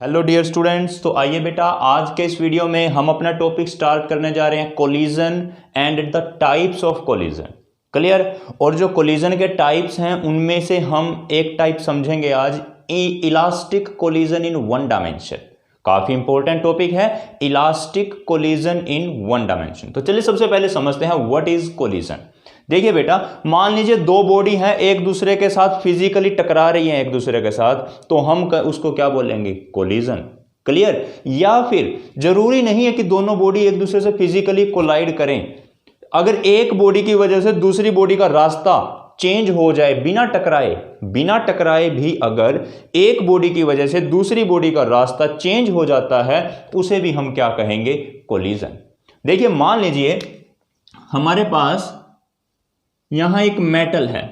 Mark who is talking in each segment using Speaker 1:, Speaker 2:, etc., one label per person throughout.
Speaker 1: Hello dear students, तो आइए बेटा आज के इस वीडियो में हम अपना टॉपिक स्टार्ट करने जा रहे हैं collision and the types of collision. Clear. और जो कोलिजन के टाइप्स हैं उनमें से हम एक टाइप समझेंगे आज, elastic collision in one dimension. काफी इंपॉर्टेंट टॉपिक है elastic collision in one dimension. तो चलिए सबसे पहले समझते हैं व्हाट इज कोलिजन। देखिए बेटा, मान लीजिए दो बॉडी हैं एक दूसरे के साथ फिजिकली टकरा रही हैं एक दूसरे के साथ, तो हम उसको क्या बोलेंगे? कोलिजन। क्लियर। या फिर जरूरी नहीं है कि दोनों बॉडी एक दूसरे से फिजिकली कोलाइड करें। अगर एक बॉडी की वजह से दूसरी बॉडी का रास्ता चेंज हो जाए बिना टकराए भी अगर एक बॉडी की वजह से दूसरी बॉडी का रास्ता चेंज हो जाता है उसे भी हम क्या कहेंगे? कोलिजन। देखिए मान लीजिए हमारे पास यहां एक मेटल है,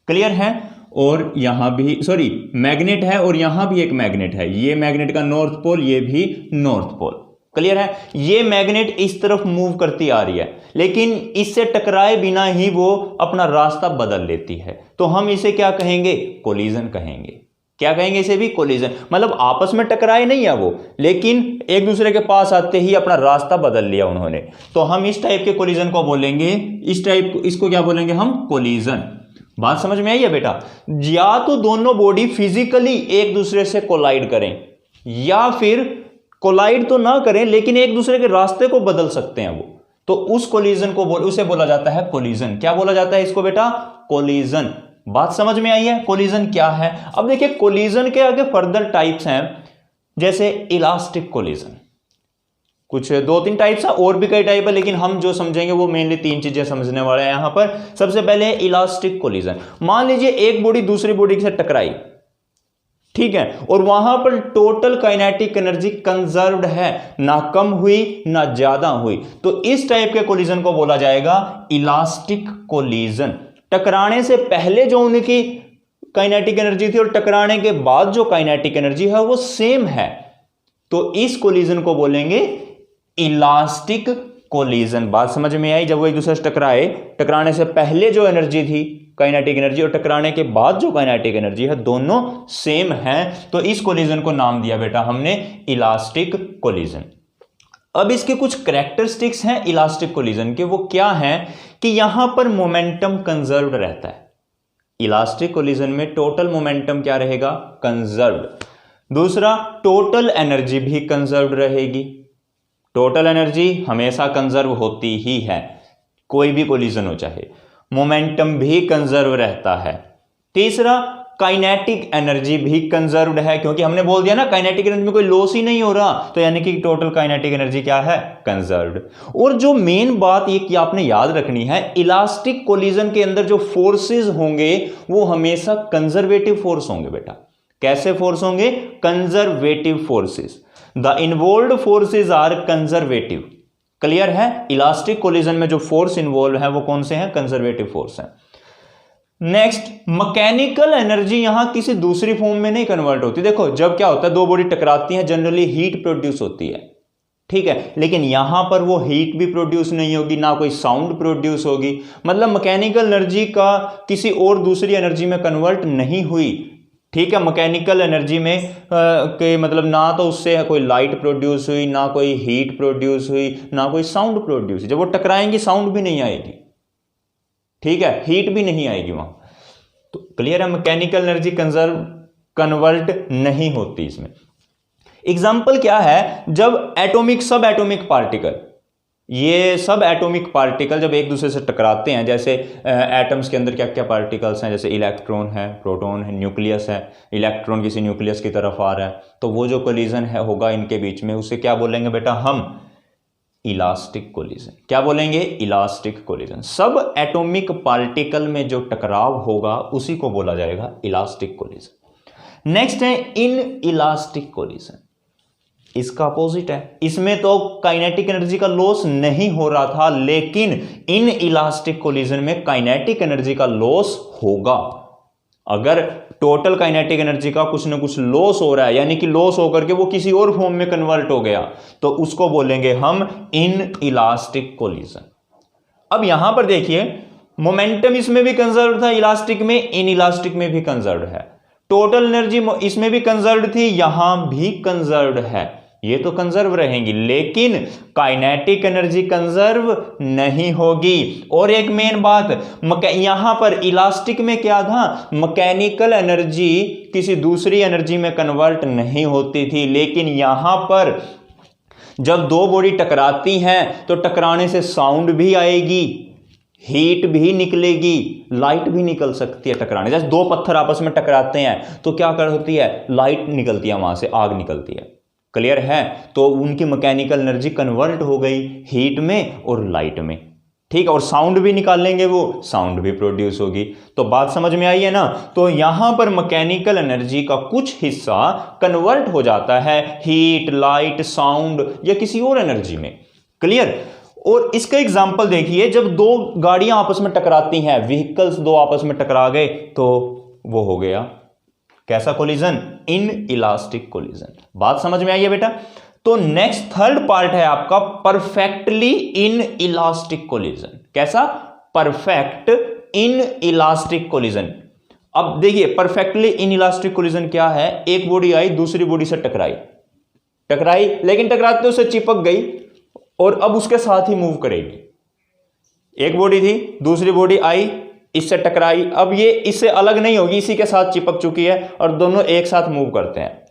Speaker 1: क्लियर है, और यहां भी मैग्नेट है और यहां भी एक मैग्नेट है। ये मैग्नेट का नॉर्थ पोल, ये भी नॉर्थ पोल, क्लियर है। ये मैग्नेट इस तरफ मूव करती आ रही है लेकिन इससे टकराए बिना ही वो अपना रास्ता बदल लेती है, तो हम इसे क्या कहेंगे? कोलिजन कहेंगे। क्या कहेंगे? इसे भी कोलिजन। मतलब आपस में टकराए नहीं है वो, लेकिन एक दूसरे के पास आते ही अपना रास्ता बदल लिया उन्होंने, तो हम इस टाइप के कोलिजन को बोलेंगे, इसको क्या बोलेंगे हम? कोलिजन। बात समझ में आई है बेटा? या तो दोनों बॉडी फिजिकली एक दूसरे से कोलाइड करें या फिर कोलाइड तो ना करें लेकिन एक दूसरे के रास्ते को बदल सकते हैं वो, तो उस कोलिजन को उसे बोला जाता है कोलिजन। क्या बोला जाता है इसको बेटा? कोलिजन। बात समझ में आई है? कोलिजन क्या है? अब देखिए कोलिजन के आगे फर्दर टाइप्स हैं, जैसे इलास्टिक कोलिजन। कुछ दो तीन टाइप्स है, और भी कई टाइप है, लेकिन हम जो समझेंगे वो मेनली तीन चीजें समझने वाले हैं यहां पर। सबसे पहले है इलास्टिक कोलिजन। मान लीजिए एक बॉडी दूसरी बॉडी से टकराई, ठीक है, और वहां पर टोटल काइनेटिक एनर्जी कंजर्व्ड है, ना कम हुई ना ज्यादा हुई, तो इस टाइप के कोलिजन को बोला जाएगा इलास्टिक कोलिजन। टकराने से पहले जो उनकी काइनेटिक एनर्जी थी और टकराने के बाद जो काइनेटिक एनर्जी है वो सेम है, तो इस कोलिजन को बोलेंगे इलास्टिक कोलिजन। बात समझ में आई? जब वो एक दूसरे से टकराए, टकराने से पहले जो एनर्जी थी काइनेटिक एनर्जी और टकराने के बाद जो काइनेटिक एनर्जी है दोनों सेम है, तो इस कोलिजन को नाम दिया बेटा हमने इलास्टिक कोलिजन। अब इसके कुछ कैरेक्टरिस्टिक्स हैं इलास्टिक कोलिजन के, वो क्या हैं कि यहां पर मोमेंटम कंजर्व्ड रहता है। इलास्टिक कोलिजन में टोटल मोमेंटम क्या रहेगा? कंजर्व्ड। दूसरा, टोटल एनर्जी भी कंजर्व्ड रहेगी। टोटल एनर्जी हमेशा कंजर्व होती ही है, कोई भी कोलिजन हो चाहे। मोमेंटम भी कंजर्व रहता है। तीसरा, काइनेटिक एनर्जी भी कंजर्व्ड है, क्योंकि हमने बोल दिया ना काइनेटिक एनर्जी में कोई लॉस ही नहीं हो रहा, तो यानी कि टोटल काइनेटिक एनर्जी क्या है? कंजर्व्ड। और जो मेन बात ये कि आपने याद रखनी है, इलास्टिक कोलिजन के अंदर जो फोर्सेस होंगे वो हमेशा कंजर्वेटिव फोर्स होंगे बेटा। कैसे फोर्स होंगे? Conservative forces. The involved forces are conservative. Clear है? इलास्टिक कोलिजन में जो फोर्स इन्वॉल्व है वो कौन से हैं? कंजर्वेटिव फोर्स हैं। नेक्स्ट, मैकेनिकल एनर्जी यहां किसी दूसरी फॉर्म में नहीं कन्वर्ट होती। देखो जब क्या होता है, दो बॉडी टकराती हैं, जनरली हीट प्रोड्यूस होती है, ठीक है, लेकिन यहां पर वो हीट भी प्रोड्यूस नहीं होगी, ना कोई साउंड प्रोड्यूस होगी। मतलब मैकेनिकल एनर्जी का किसी और दूसरी एनर्जी में कन्वर्ट नहीं हुई, ठीक है। मैकेनिकल एनर्जी में के मतलब ना तो उससे कोई लाइट प्रोड्यूस हुई, ना कोई हीट प्रोड्यूस हुई, ना कोई साउंड प्रोड्यूस हुई। जब वो टकराएंगी साउंड भी नहीं आएगी, ठीक है, हीट भी नहीं आएगी वहां। तो क्लियर है? मैकेनिकल एनर्जी कन्वर्ट नहीं होती इसमें। एग्जाम्पल क्या है? जब एटॉमिक सब एटॉमिक पार्टिकल, ये सब एटॉमिक पार्टिकल जब एक दूसरे से टकराते हैं, जैसे एटम्स के अंदर क्या क्या पार्टिकल्स हैं, जैसे इलेक्ट्रॉन है, प्रोटॉन है, न्यूक्लियस है। इलेक्ट्रॉन किसी न्यूक्लियस की तरफ आ रहा है, तो वो जो कोलिजन है होगा इनके बीच में, उसे क्या बोलेंगे बेटा हम? Elastic collision. क्या बोलेंगे? Elastic collision. सब एटॉमिक पार्टिकल में जो टकराव होगा उसी को बोला जाएगा इलास्टिक कोलिजन। नेक्स्ट है इन इलास्टिक कोलिजन। इसका अपोजिट है, इसमें तो काइनेटिक एनर्जी का लॉस नहीं हो रहा था, लेकिन इन इलास्टिक कोलिजन में काइनेटिक एनर्जी का लॉस होगा। अगर टोटल काइनेटिक एनर्जी का कुछ ना कुछ लॉस हो रहा है, यानी कि लॉस होकर के वो किसी और फॉर्म में कन्वर्ट हो गया, तो उसको बोलेंगे हम इन इलास्टिक कोलिजन। अब यहां पर देखिए मोमेंटम इसमें भी कंजर्व था इलास्टिक में, इन इलास्टिक में भी कंजर्व है। टोटल एनर्जी इसमें भी कंजर्व्ड थी, यहां भी कंजर्व्ड है, ये तो कंजर्व रहेंगी, लेकिन काइनेटिक एनर्जी कंजर्व नहीं होगी। और एक मेन बात, यहां पर इलास्टिक में क्या था, मैकेनिकल एनर्जी किसी दूसरी एनर्जी में कन्वर्ट नहीं होती थी, लेकिन यहां पर जब दो बॉडी टकराती हैं तो टकराने से साउंड भी आएगी, हीट भी निकलेगी, लाइट भी निकल सकती है टकराने। जैसे दो पत्थर आपस में टकराते हैं तो क्या कर होती है, लाइट निकलती है, वहां से आग निकलती है। क्लियर है? तो उनकी मैकेनिकल एनर्जी कन्वर्ट हो गई हीट में और लाइट में, ठीक है। और साउंड भी निकालेंगे, वो साउंड भी प्रोड्यूस होगी। तो बात समझ में आई है ना? तो यहां पर मैकेनिकल एनर्जी का कुछ हिस्सा कन्वर्ट हो जाता है हीट, लाइट, साउंड या किसी और एनर्जी में। क्लियर? और इसका एग्जांपल देखिए, जब दो गाड़ियां आपस में टकराती हैं, व्हीकल्स दो आपस में टकरा गए, तो वो हो गया कैसा कोलिजन, इन इलास्टिक कोलिजन। बात समझ में आई है बेटा? तो नेक्स्ट थर्ड पार्ट है आपका परफेक्टली इन इलास्टिक कोलिजन। कैसा? Perfect in elastic collision. अब देखिए परफेक्टली इन इलास्टिक कोलिजन क्या है, एक बॉडी आई दूसरी बॉडी से टकराई लेकिन टकराते उससे चिपक गई और अब उसके साथ ही मूव करेगी। एक बॉडी थी, दूसरी बॉडी आई, इससे टकराई, अब ये इससे अलग नहीं होगी, इसी के साथ चिपक चुकी है और दोनों एक साथ मूव करते हैं।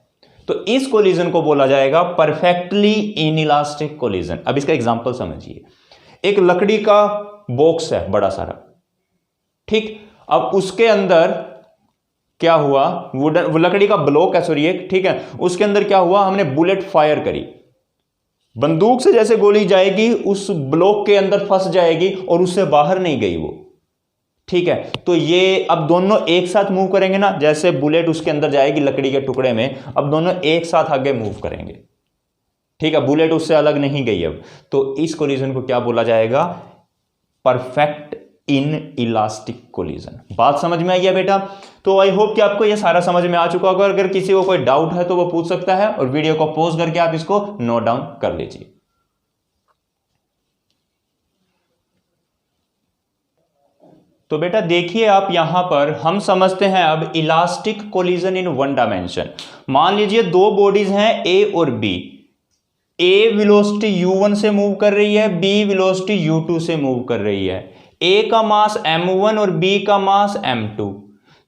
Speaker 1: तो इस कोलिजन को बोला जाएगा परफेक्टली इनइलास्टिक कोलिजन। अब इसका एग्जांपल समझिए, एक लकड़ी का बॉक्स है बड़ा सारा, ठीक। अब उसके अंदर क्या हुआ, वुडन लकड़ी का ब्लॉक है, सॉरी एक, ठीक है। उसके अंदर क्या हुआ, हमने बुलेट फायर करी, बंदूक से जैसे गोली जाएगी उस ब्लॉक के अंदर फंस जाएगी और उससे बाहर नहीं गई वो, ठीक है। तो ये अब दोनों एक साथ मूव करेंगे ना, जैसे बुलेट उसके अंदर जाएगी लकड़ी के टुकड़े में, अब दोनों एक साथ आगे मूव करेंगे, ठीक है। बुलेट उससे अलग नहीं गई अब। तो इस कोलिजन को क्या बोला जाएगा, परफेक्ट इन इलास्टिक कोलिजन। बात समझ में आई है बेटा? तो आई होप कि आपको ये सारा समझ में आ चुका होगा। अगर किसी को कोई डाउट है तो वो पूछ सकता है और वीडियो को पॉज करके आप इसको नोट डाउन कर लीजिए। तो बेटा देखिए आप यहां पर हम समझते हैं अब elastic collision in one dimension. मान लीजिए दो बॉडीज हैं ए और बी, ए वेलोसिटी u1 से मूव कर रही है, बी वेलोसिटी u2 से मूव कर रही है। ए का मास m1 और बी का मास m2,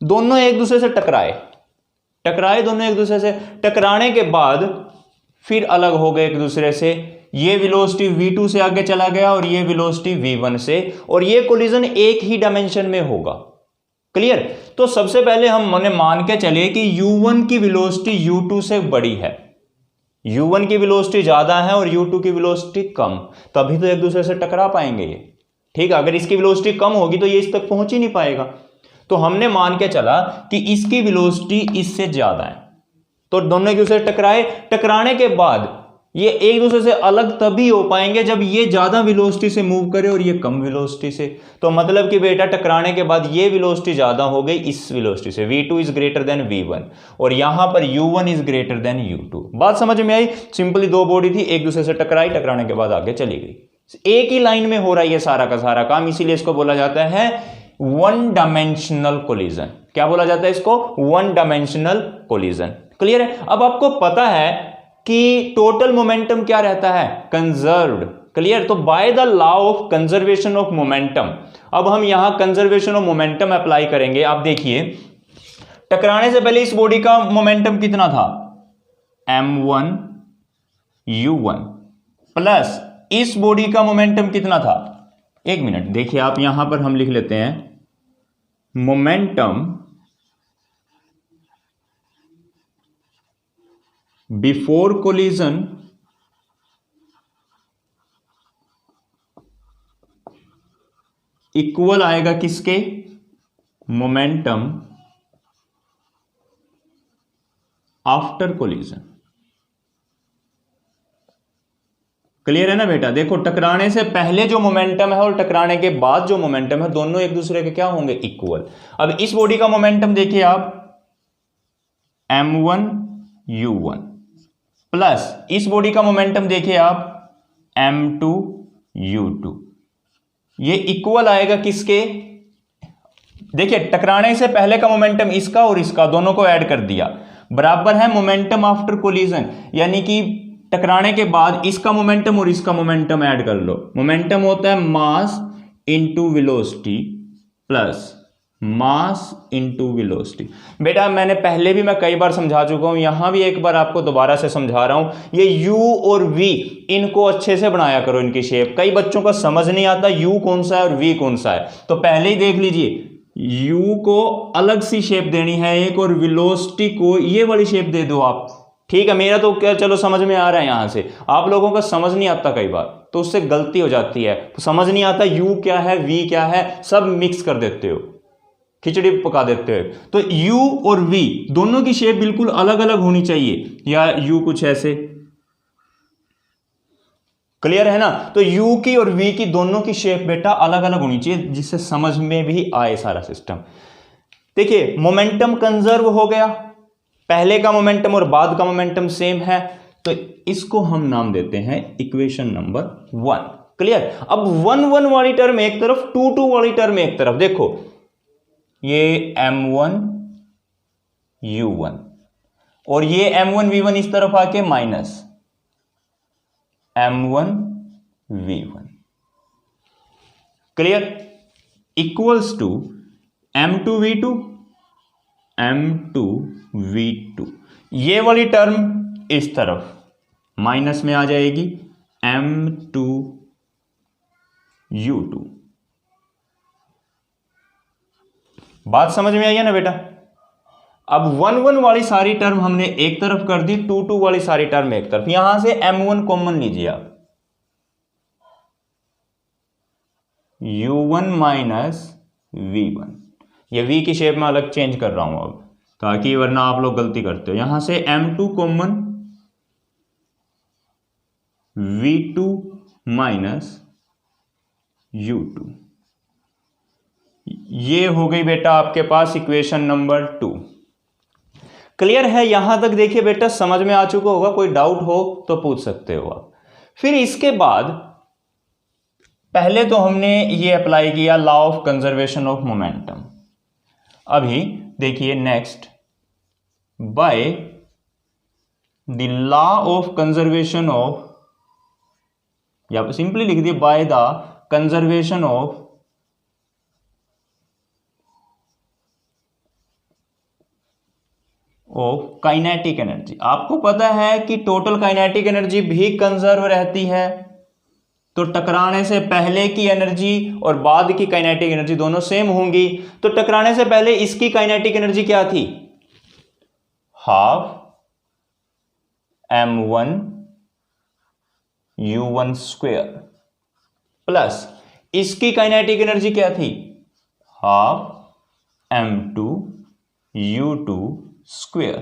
Speaker 1: दोनों एक दूसरे से टकराए दोनों एक दूसरे से, टकराने के बाद फिर अलग हो गए एक दूसरे से। ये वेलोसिटी v2 से आगे चला गया और ये वेलोसिटी v1 से, और ये कोलिजन एक ही डायमेंशन में होगा। क्लियर? तो सबसे पहले हम मान के चले कि u1 की वेलोसिटी u2 से बड़ी है, u1 की वेलोसिटी ज्यादा है और u2 की वेलोसिटी कम, तभी तो एक दूसरे से टकरा पाएंगे ये, ठीक है। अगर इसकी वेलोसिटी कम होगी तो ये इस तक पहुंच ही नहीं पाएगा। तो हमने मान के चला कि इसकी वेलोसिटी इससे ज्यादा है, तो दोनों एक दूसरे से टकराए, टकराने के बाद ये एक दूसरे से अलग तभी हो पाएंगे जब ये ज्यादा वेलोसिटी से मूव करे और ये कम वेलोसिटी से। तो मतलब कि बेटा टकराने के बाद ये वेलोसिटी ज्यादा हो गई इस वेलोसिटी से, v2 is greater than v1, और यहां पर u1 is greater than u2। बात समझ में आई? सिंपली दो बॉडी थी, एक दूसरे से टकराई, टकराने के बाद आगे चली गई, एक ही लाइन में हो रहा है ये सारा का सारा काम, इसीलिए इसको बोला जाता है वन डायमेंशनल कोलिजन। क्या बोला जाता है इसको? One dimensional collision. क्लियर है? अब आपको पता है कि टोटल मोमेंटम क्या रहता है, कंजर्व्ड। क्लियर? तो by the law of conservation of momentum, अब हम यहां कंजर्वेशन ऑफ मोमेंटम अप्लाई करेंगे। आप देखिए टकराने से पहले इस बॉडी का मोमेंटम कितना था, m1 u1, प्लस इस बॉडी का मोमेंटम कितना था, एक मिनट देखिए आप यहां पर हम लिख लेते हैं मोमेंटम बिफोर कोलिजन इक्वल आएगा किसके, मोमेंटम आफ्टर कोलिजन। क्लियर है ना बेटा? देखो टकराने से पहले जो मोमेंटम है और टकराने के बाद जो मोमेंटम है दोनों एक दूसरे के क्या होंगे, इक्वल। अब इस बॉडी का मोमेंटम देखिए आप m1 u1, प्लस इस बॉडी का मोमेंटम देखिए आप m2 u2, ये इक्वल आएगा किसके, देखिए टकराने से पहले का मोमेंटम इसका और इसका दोनों को ऐड कर दिया, बराबर है मोमेंटम आफ्टर कोलिजन, यानी कि टकराने के बाद इसका मोमेंटम और इसका मोमेंटम ऐड कर लो। मोमेंटम होता है mass into velocity plus mass into velocity. बेटा मैंने पहले भी मैं कई बार समझा चुका हूं, यहां भी एक बार आपको दोबारा से समझा रहा हूं। ये u और v इनको अच्छे से बनाया करो, इनकी शेप। कई बच्चों को समझ नहीं आता u कौन सा है और v कौन सा है, तो पहले ही देख लीजिए u को अलग सी शेप देनी है एक, और वेलोसिटी को ये वाली शेप दे दो आप। ठीक है, मेरा तो क्या चलो समझ में आ रहा है, यहां से आप लोगों का समझ नहीं आता कई बार, तो उससे गलती हो जाती है, समझ नहीं आता u क्या है v क्या है, सब मिक्स कर देते हो, खिचड़ी पका देते हो। तो u और v दोनों की शेप बिल्कुल अलग अलग होनी चाहिए, या u कुछ ऐसे, क्लियर है ना। तो u की और v की दोनों की शेप बेटा अलग अलग होनी चाहिए, जिससे समझ में भी आए सारा सिस्टम। देखिए मोमेंटम कंजर्व हो गया, पहले का मोमेंटम और बाद का मोमेंटम सेम है, तो इसको हम नाम देते हैं इक्वेशन नंबर 1। क्लियर। अब 1 वाली टर्म एक तरफ, 2 वाली टर्म एक तरफ। देखो ये m1 u1 और ये m1 v1 इस तरफ आके minus m1 v1, clear, equals to m2 v2 m2 v2। ये वाली टर्म इस तरफ माइनस में आ जाएगी m2 u2। बात समझ में आई है ना बेटा। अब 1 वाली सारी टर्म हमने एक तरफ कर दी, 2 वाली सारी टर्म एक तरफ। यहां से m1 कॉमन लीजिए आप, u1 माइनस v1। ये v की शेप में अलग चेंज कर रहा हूं अब, ताकि वरना आप लोग गलती करते हो। यहां से m2 common v2 minus u2। ये हो गई बेटा आपके पास इक्वेशन नंबर 2। क्लियर है यहां तक। देखिए बेटा समझ में आ चुका होगा, कोई डाउट हो तो पूछ सकते हो आप। फिर इसके बाद पहले तो हमने ये अप्लाई किया law of conservation of momentum. अभी देखिए next, by the law of conservation of, या सिंपली लिख दिए by the conservation of kinetic energy. आपको पता है कि टोटल काइनेटिक एनर्जी भी कंजर्व रहती है, तो टकराने से पहले की एनर्जी और बाद की काइनेटिक एनर्जी दोनों सेम होंगी। तो टकराने से पहले इसकी काइनेटिक एनर्जी क्या थी, half m1 u1 square, plus इसकी काइनेटिक एनर्जी क्या थी, half m2 u2 square,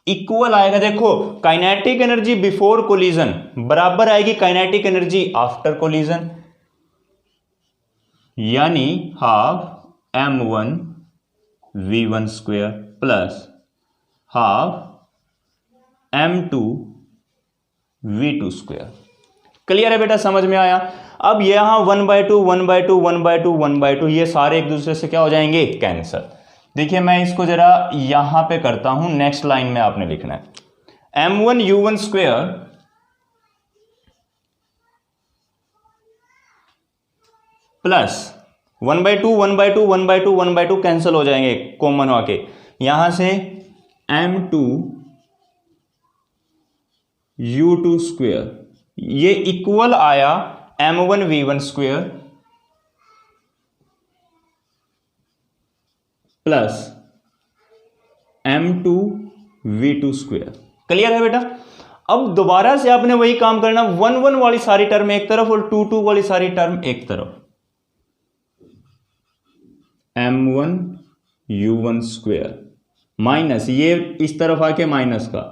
Speaker 1: equal आएगा। देखो काइनेटिक एनर्जी बिफोर कोलिजन बराबर आएगी काइनेटिक एनर्जी आफ्टर कोलिजन, यानी half m1 v1 square plus half m2 v2 square. Clear है बेटा, समझ में आया। अब यहां 1/2 1/2 1/2 1/2 ये सारे एक दूसरे से क्या हो जाएंगे, कैंसिल। देखिए मैं इसको जरा यहां पे करता हूं, नेक्स्ट लाइन में आपने लिखना है m1 u1 square plus 1/2 1/2 1/2 1/2 cancel हो जाएंगे कॉमन होके, यहां से m2 u2 स्क्वायर, ये इक्वल आया m1 v1 square plus m2 v2 square. Clear है बेटा। अब दोबारा से आपने वही काम करना, 1 वाली सारी टर्म एक तरफ और 2 वाली सारी टर्म एक तरफ, m1 u1 स्क्वायर माइनस ये इस तरफ आके माइनस का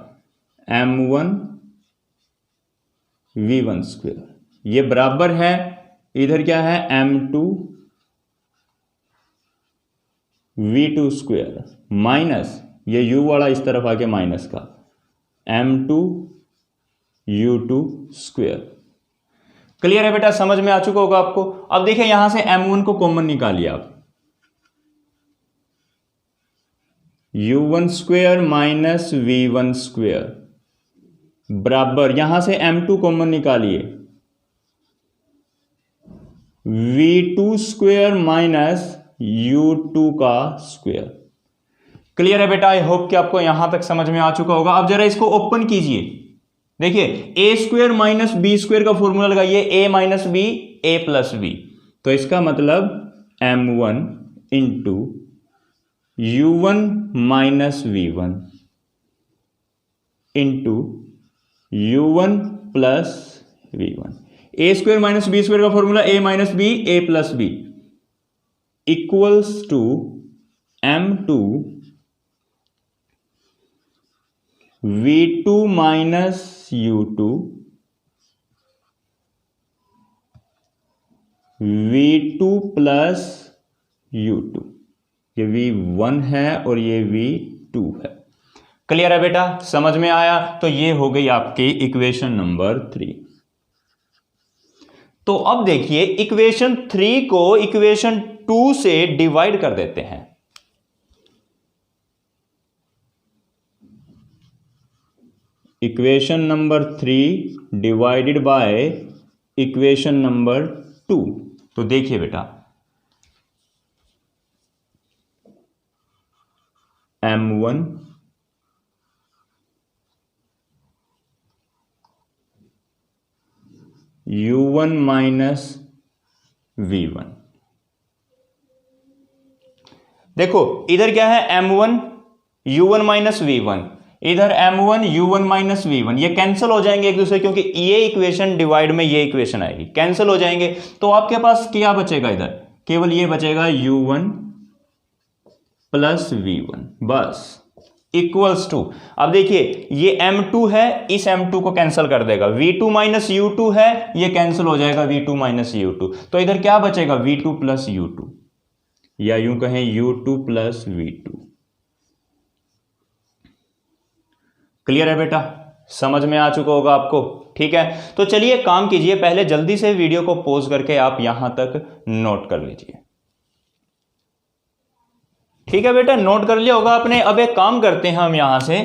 Speaker 1: m1 v1 स्क्वायर, ये बराबर है इधर क्या है m2 v2 स्क्वायर माइनस ये u वाला इस तरफ आके माइनस का m2 u2 स्क्वायर। क्लियर है बेटा, समझ में आ चुका होगा आपको। अब देखिए यहां से m1 को कॉमन निकालिए आप, u1² माइनस v1² बराबर, यहां से m2 कॉमन निकालिए, v2² माइनस u2 का स्क्वायर। क्लियर है बेटा? आई होप कि आपको यहां तक समझ में आ चुका होगा। अब जरा इसको ओपन कीजिए, देखिए a² माइनस b² का फॉर्मूला लगाइए, a minus b a plus b, तो इसका मतलब m1 into u1 minus v1 into u1 plus v1। a² minus b² का formula a minus b a plus b equals to m2 v2 minus u2 v2 plus u2। ये v1 है और ये v2 है। Clear है बेटा? समझ में आया? तो ये हो गई आपकी इक्वेशन नंबर 3। तो अब देखिए इक्वेशन 3 को इक्वेशन 2 से डिवाइड कर देते हैं। Equation number 3 divided by equation number 2। तो देखिए बेटा m1 u1 माइनस v1। देखो इधर क्या है, m1 u1 माइनस v1, इधर m1 u1 माइनस v1, ये कैंसिल हो जाएंगे एक दूसरे, क्योंकि ये इक्वेशन डिवाइड में ये इक्वेशन आएगी, कैंसिल हो जाएंगे। तो आपके पास क्या बचेगा? इधर केवल ये बचेगा u1 प्लस v1, बस इक्वल्स टू। अब देखिए ये m2 है, इस m2 को कैंसिल कर देगा, v2 माइनस u2 है, ये कैंसिल हो जाएगा v2 माइनस u2। तो इधर क्या बचेगा? v2 प्लस u2, या यूं कहें u2 प्लस v2। क्लियर है बेटा? समझ में आ चुका होगा आपको? ठीक है, तो चलिए काम कीजिए, पहले जल्दी से वीडियो को पॉज करके आप यहां तक नोट कर लीजिए। ठीक है बेटा, नोट कर लिया होगा आपने। अब एक काम करते हैं, हम यहां से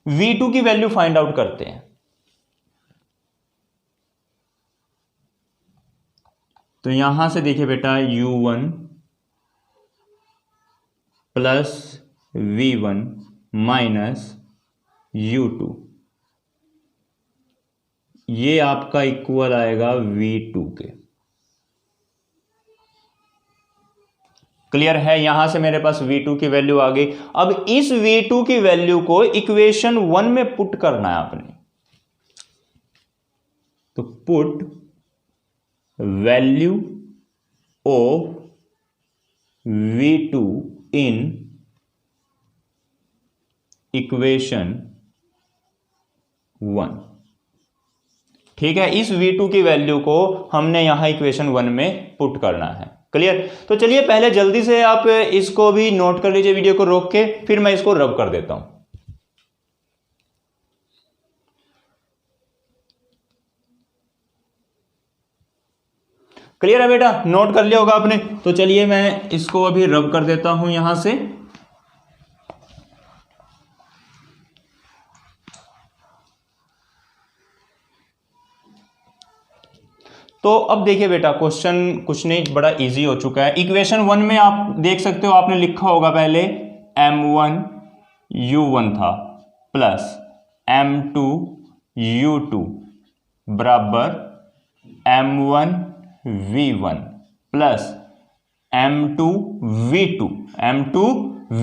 Speaker 1: v2 की वैल्यू फाइंड आउट करते हैं। तो यहां से देखिए बेटा u1 plus v1 minus u2, ये आपका इक्वल आएगा v2 के। क्लियर है? यहां से मेरे पास v2 की वैल्यू आ गई। अब इस v2 की वैल्यू को इक्वेशन 1 में पुट करना है आपने। तो put value of v2 in equation 1। ठीक है, इस v2 की वैल्यू को हमने यहां इक्वेशन 1 में पुट करना है। क्लियर? तो चलिए पहले जल्दी से आप इसको भी नोट कर लीजिए, वीडियो को रोक के, फिर मैं इसको रब कर देता हूं। क्लियर है बेटा? नोट कर लिया होगा आपने। तो चलिए मैं इसको अभी रब कर देता हूं यहां से। तो अब देखिए बेटा क्वेश्चन कुछ नहीं, बड़ा इजी हो चुका है। इक्वेशन 1 में आप देख सकते हो, आपने लिखा होगा पहले m1 u1 था प्लस m2 u2 बराबर m1 v1 plus m2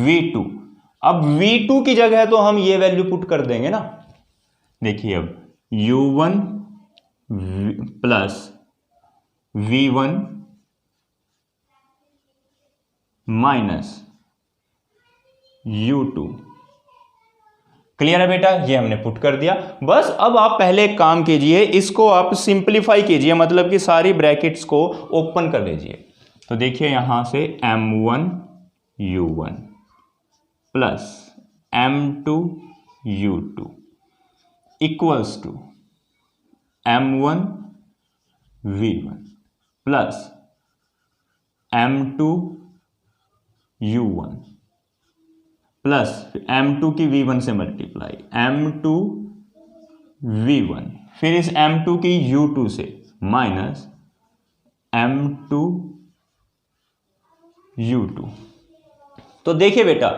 Speaker 1: v2। अब v2 की जगह तो हम ये वैल्यू पुट कर देंगे ना। देखिए अब u1 plus v1 minus u2। Clear है बेटा? ये हमने पुट कर दिया। बस अब आप पहले एक काम कीजिए, इसको आप सिंपलीफाई कीजिए, मतलब कि सारी ब्रैकेट्स को ओपन कर लीजिए। तो देखिए यहां से m1 u1 plus m2 u2 equals to m1 v1 plus m2 u1 plus m2 की v1 से मल्टीप्लाई, m2 v1, फिर इस m2 की u2 से माइनस m2 u2। तो देखिए बेटा,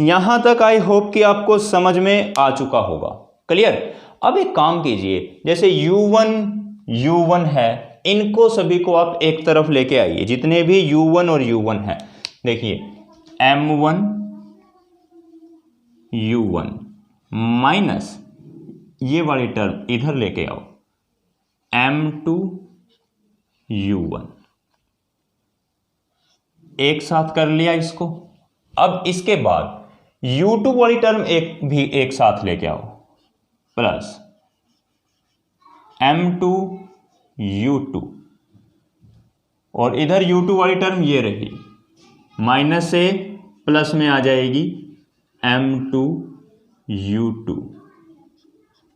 Speaker 1: यहां तक आई होप कि आपको समझ में आ चुका होगा। क्लियर। अब एक काम कीजिए, जैसे u1 है, इनको सभी को आप एक तरफ लेके आइए, जितने भी u1 और u1 है। देखिए m1 u1 माइनस ये वाली टर्म इधर लेके आओ, m2 u1, एक साथ कर लिया इसको। अब इसके बाद u2 वाली टर्म भी एक साथ लेके आओ, प्लस m2 u2, और इधर u2 वाली टर्म ये रही, माइनस से प्लस में आ जाएगी m2 u2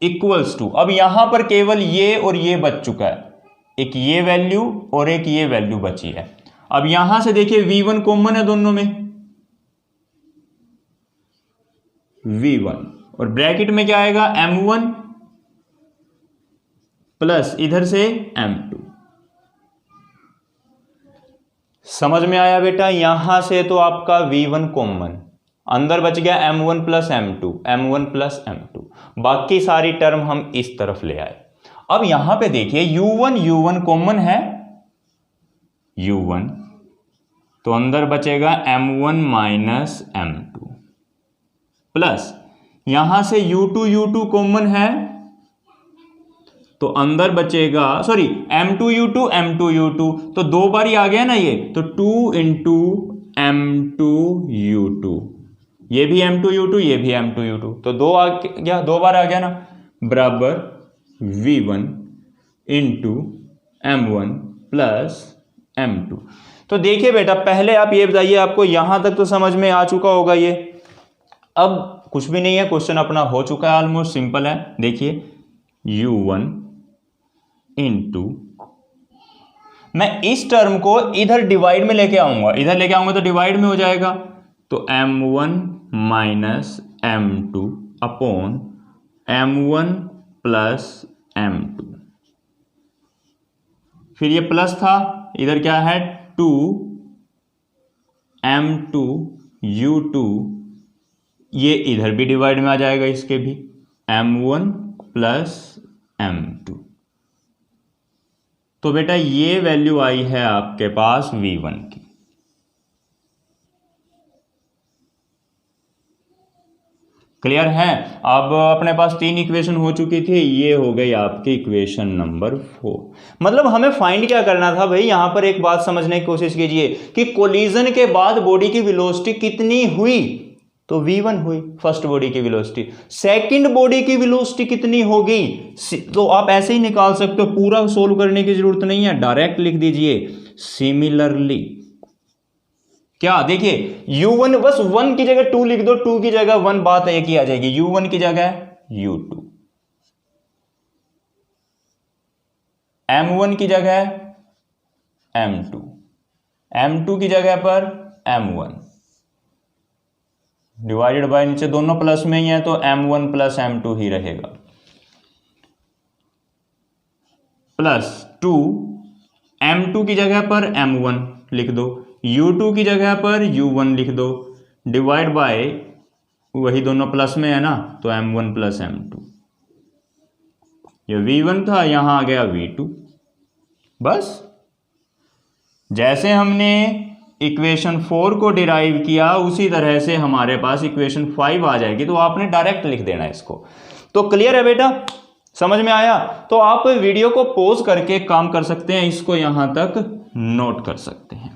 Speaker 1: इक्वल्स टू, अब यहां पर केवल ये और ये बच चुका है, एक ये वैल्यू और एक ये वैल्यू बची है। अब यहां से देखिए v1 कॉमन है दोनों में, v1, और ब्रैकेट में क्या आएगा m1 प्लस इधर से m2। समझ में आया बेटा? यहां से तो आपका v1 कॉमन, अंदर बच गया m1 plus m2, m1 plus m2, बाकी सारी टर्म हम इस तरफ ले आए। अब यहां पे देखिए u1 कॉमन है, u1, तो अंदर बचेगा m1 माइनस m2, प्लस यहां से u2 कॉमन है, तो अंदर बचेगा, सॉरी m2 u2, तो दो बार ही आ गया ना ये, तो 2 इंटू m2 u2, ये भी m2 u2, ये भी m2 u2, तो दो बार आ गया ना, बराबर v1 into m1 plus m2। तो देखिए बेटा, पहले आप ये बताइए, आपको यहां तक तो समझ में आ चुका होगा ये। अब कुछ भी नहीं है, क्वेश्चन अपना हो चुका है, ऑलमोस्ट सिंपल है। देखिए u1 इंटू, मैं इस टर्म को इधर डिवाइड में लेके आऊंगा, इधर लेके आऊंगा तो डिवाइड में हो जाएगा, तो m1 minus m2 upon m1 plus m2, फिर ये प्लस था, इधर क्या है 2 m2 u2, ये इधर भी डिवाइड में आ जाएगा, इसके भी m1 प्लस m2। तो बेटा ये वैल्यू आई है आपके पास v1 की। क्लियर है? अब अपने पास 3 इक्वेशन हो चुकी थी, ये हो गई आपकी इक्वेशन नंबर 4। मतलब हमें फाइंड क्या करना था भाई, यहां पर एक बात समझने की कोशिश कीजिए कि कोलिजन के बाद बॉडी की वेलोसिटी कितनी हुई, तो v1 हुई फर्स्ट बॉडी की वेलोसिटी। सेकंड बॉडी की वेलोसिटी कितनी होगी, तो आप ऐसे ही निकाल सकते हो, पूरा सोल्व करने की जरूरत नहीं है, डायरेक्ट लिख दीजिए सिमिलरली। क्या देखिए u1, बस 1 की जगह 2 लिख दो, 2 की जगह 1, बात एक ही आ जाएगी, u1 की जगह u2, m1 की जगह m2, m2 की जगह पर m1, डिवाइडेड बाय, नीचे दोनों प्लस में ही है तो m1 प्लस m2 ही रहेगा, प्लस 2 m2 की जगह पर m1 लिख दो, u2 की जगह पर u1 लिख दो, डिवाइड बाय, वही दोनों प्लस में है ना, तो m1 प्लस m2, ये v1 था, यहां आ गया v2। बस जैसे हमने इक्वेशन 4 को डिराइव किया, उसी तरह से हमारे पास इक्वेशन 5 आ जाएगी, तो आपने डायरेक्ट लिख देना इसको। तो क्लियर है बेटा? समझ में आया? तो आप वीडियो को पॉज करके काम कर सकते हैं, इसको यहां तक नोट कर सकते हैं।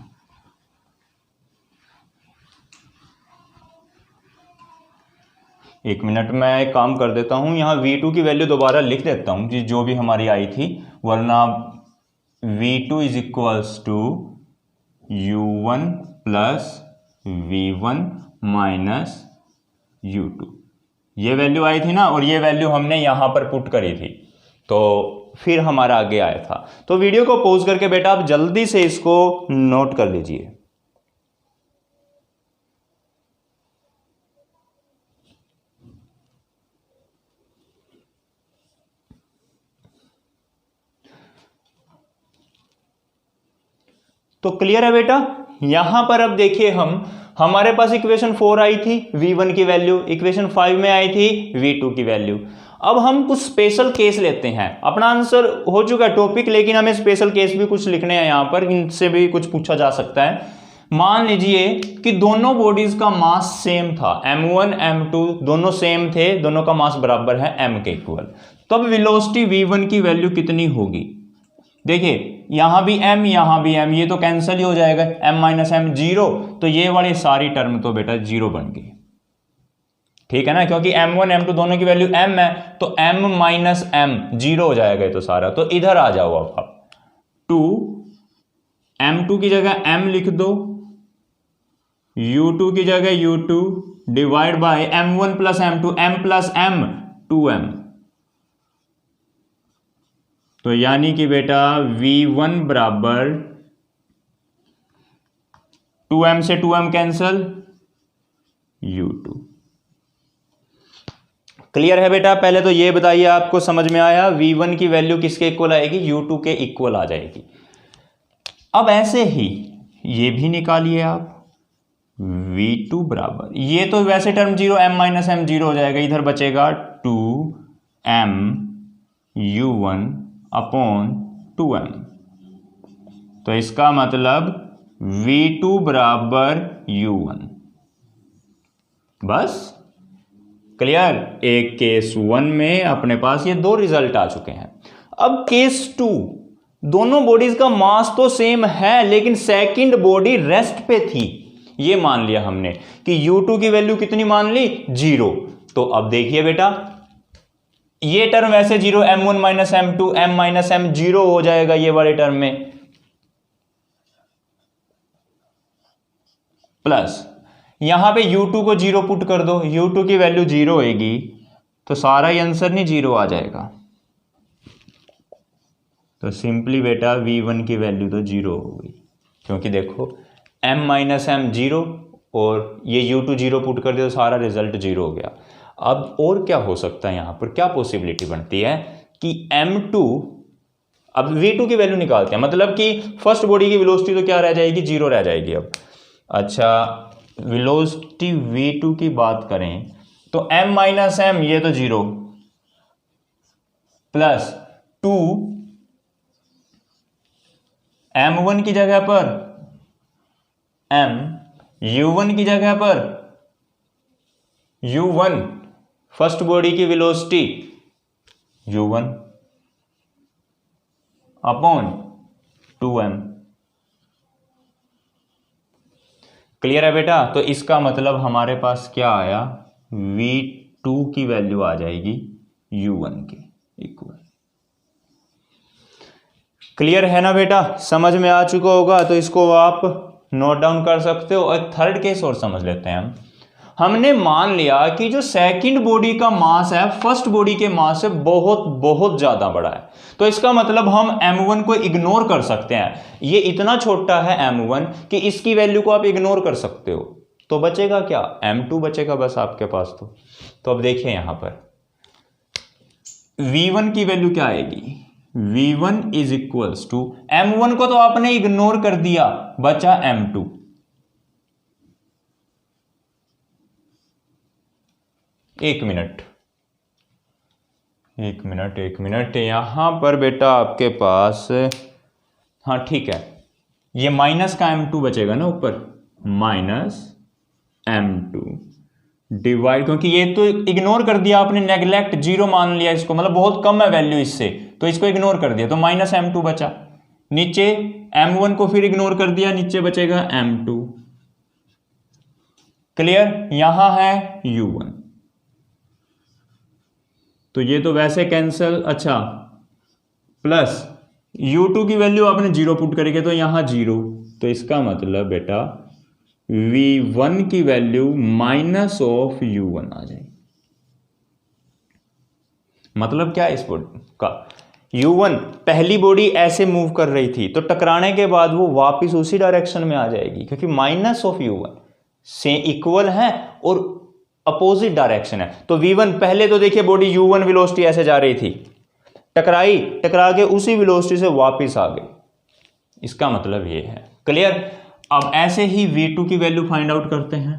Speaker 1: एक मिनट में एक काम कर देता हूं, यहां v2 की वैल्यू दोबारा लिख देता हूं जो भी हमारी आई थी, वरना v2 is equals to u1 plus v1 minus u2, ये वैल्यू आई थी ना, और ये वैल्यू हमने यहां पर पुट करी थी, तो फिर हमारा आगे आया था। तो वीडियो को पॉज करके बेटा आप जल्दी से इसको नोट कर लीजिए। तो क्लियर है बेटा। यहां पर अब देखिए हमारे पास इक्वेशन 4 आई थी v1 की वैल्यू, इक्वेशन 5 में आई थी v2 की वैल्यू। अब हम कुछ स्पेशल केस लेते हैं, अपना आंसर हो चुका टॉपिक, लेकिन हमें स्पेशल केस भी कुछ लिखने हैं यहां पर, इनसे भी कुछ पूछा जा सकता है। मान लीजिए कि दोनों बॉडीज का मास सेम था, m1 m2 दोनों सेम थे, दोनों का मास बराबर है m के इक्वल। तब वेलोसिटी v1 की वैल्यू कितनी होगी? देखिए यहां भी m यहां भी m, ये तो कैंसिल ही हो जाएगा, m माइनस एम 0, तो ये वाली सारी टर्म तो बेटा 0 बन गई, ठीक है ना, क्योंकि m1 m2 दोनों की वैल्यू m है, तो m माइनस m 0 हो जाएगा ये तो सारा। तो इधर आ जाओ अब 2 m2 की जगह m लिख दो, u2 की जगह u2 divide by m1 plus m2, m plus m 2m। तो यानी कि बेटा v1 बराबर 2m से 2m कैंसल, u2। क्लियर है बेटा। पहले तो ये बताइए आपको समझ में आया, v1 की वैल्यू किसके इक्वल आएगी? u2 के इक्वल आ जाएगी। अब ऐसे ही ये भी निकालिए आप, v2 बराबर, ये तो वैसे टर्म 0 m माइनस m 0 हो जाएगा, इधर बचेगा 2m u1 अपॉन 2m। तो इसका मतलब v2 बराबर u1। बस क्लियर। एक केस 1 में अपने पास ये दो रिजल्ट आ चुके हैं। अब केस 2, दोनों बॉडीज का मास तो सेम है, लेकिन सेकंड बॉडी रेस्ट पे थी, ये मान लिया हमने कि u2 की वैल्यू कितनी मान ली? 0। तो अब देखिए बेटा, ये टर्म वैसे 0, m1 minus m2, m minus m 0 हो जाएगा ये वाले टर्म में, प्लस यहां पे u2 को 0 पुट कर दो, u2 की वैल्यू 0 होगी, तो सारा ही आंसर नहीं 0 आ जाएगा। तो सिंपली बेटा v1 की वैल्यू तो 0 हो गई, क्योंकि देखो m माइनस m 0 और ये u2 0 पुट कर दिया तो सारा रिजल्ट 0 हो गया। अब और क्या हो सकता है, यहां पर क्या पॉसिबिलिटी बनती है कि m2, अब v2 की वैल्यू निकालते हैं, मतलब कि फर्स्ट बॉडी की वेलोसिटी तो क्या रह जाएगी? 0 रह जाएगी। अब अच्छा, वेलोसिटी v2 की बात करें तो m माइनस m, ये तो 0, प्लस 2 m1 की जगह पर m, u1 की जगह पर u1, फर्स्ट बॉडी की velocity u1 upon 2m। Clear है बेटा। तो इसका मतलब हमारे पास क्या आया? v2 की वैल्यू आ जाएगी u1 के इक्वल। क्लियर है ना बेटा, समझ में आ चुका होगा। तो इसको आप नोट डाउन कर सकते हो। और थर्ड केस और समझ लेते हैं हमने मान लिया कि जो सेकंड बॉडी का मास है फर्स्ट बॉडी के मास से बहुत बहुत ज्यादा बड़ा है, तो इसका मतलब हम m1 को इग्नोर कर सकते हैं। ये इतना छोटा है m1 कि इसकी वैल्यू को आप इग्नोर कर सकते हो। तो बचेगा क्या? m2 बचेगा बस आपके पास। तो अब देखिए यहां पर v1 की वैल्यू क्या आएगी? v1 is equals to, m1 को तो आपने इग्नोर कर दिया, बचा m2। एक मिनट यहां पर बेटा आपके पास, हाँ ठीक है, ये माइनस का m2 बचेगा ना ऊपर, माइनस m2 डिवाइड, क्योंकि ये तो इग्नोर कर दिया आपने, नेग्लेक्ट 0 मान लिया इसको, मतलब बहुत कम है वैल्यू इससे, तो इसको इग्नोर कर दिया, तो माइनस m2 बचा। नीचे m1 को फिर इग्नोर कर दिया, नीचे बचेगा m2। क्लियर। यहां है u1, तो ये तो वैसे कैंसिल। अच्छा, प्लस u2 की वैल्यू आपने 0 पुट करेंगे तो यहां 0, तो इसका मतलब बेटा v1 की वैल्यू माइनस ऑफ u1 आ जाएगी। मतलब क्या इस बॉडी का? u1 पहली बॉडी ऐसे मूव कर रही थी, तो टकराने के बाद वो वापस उसी डायरेक्शन में आ जाएगी, क्योंकि माइनस ऑफ u1 से इक्वल है और अपोजिट डायरेक्शन है। तो v1, पहले तो देखिए बॉडी u1 वेलोसिटी ऐसे जा रही थी, टकरा के उसी वेलोसिटी से वापस आ गई। इसका मतलब ये है। क्लियर। अब ऐसे ही V2 की वैल्यू फाइंड आउट करते हैं।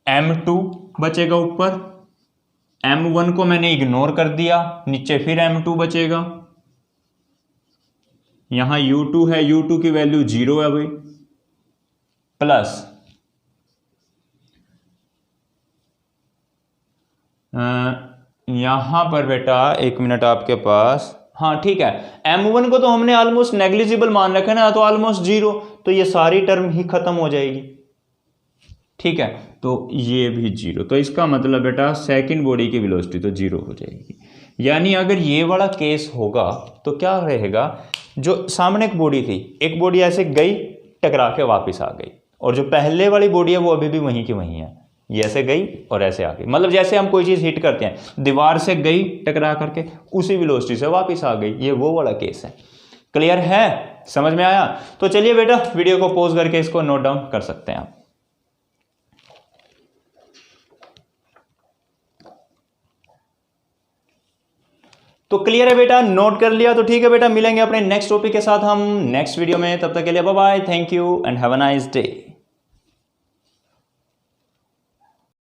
Speaker 1: M2 बचेगा ऊपर, M1 को मैंने इग्नोर कर दिया, नीचे फिर M2 बचेगा, यहां U2 है, U2 की वैल्यू 0 है भाई, प्लस यहां पर बेटा 1 मिनट आपके पास, हाँ ठीक है, M1 को तो हमने ऑलमोस्ट नेग्लिजिबल मान रखा है ना, तो ऑलमोस्ट 0, तो ये सारी टर्म ही खत्म हो जाएगी, ठीक है, तो ये भी 0, तो इसका मतलब बेटा सेकंड बॉडी की वेलोसिटी तो 0 हो जाएगी। यानी अगर ये वाला केस होगा तो क्या रहेगा, जो सामने एक बॉडी थी, एक बॉडी ऐसे गई टकरा के वापस आ गई, और जो पहले वाली बॉडी है वो अभी भी वहीं की वहीं है, ये ऐसे गई और ऐसे आ गई, मतलब जैसे हम कोई चीज़ हिट करते हैं, दीवार से गई टकरा करके उसी वेलोसिटी से वापस आ गई, ये वो वाला केस है। क्लियर है, समझ में आया? तो चलिए बेटा वीडियो को पॉज करके इसको नोट डाउन कर सकते हैं आप। तो क्लियर है बेटा, नोट कर लिया तो ठीक है बेटा, मिलेंगे अपने नेक्स्ट टॉपिक के साथ हम नेक्स्ट वीडियो में, तब तक के लिए bye bye, thank you and have a nice day.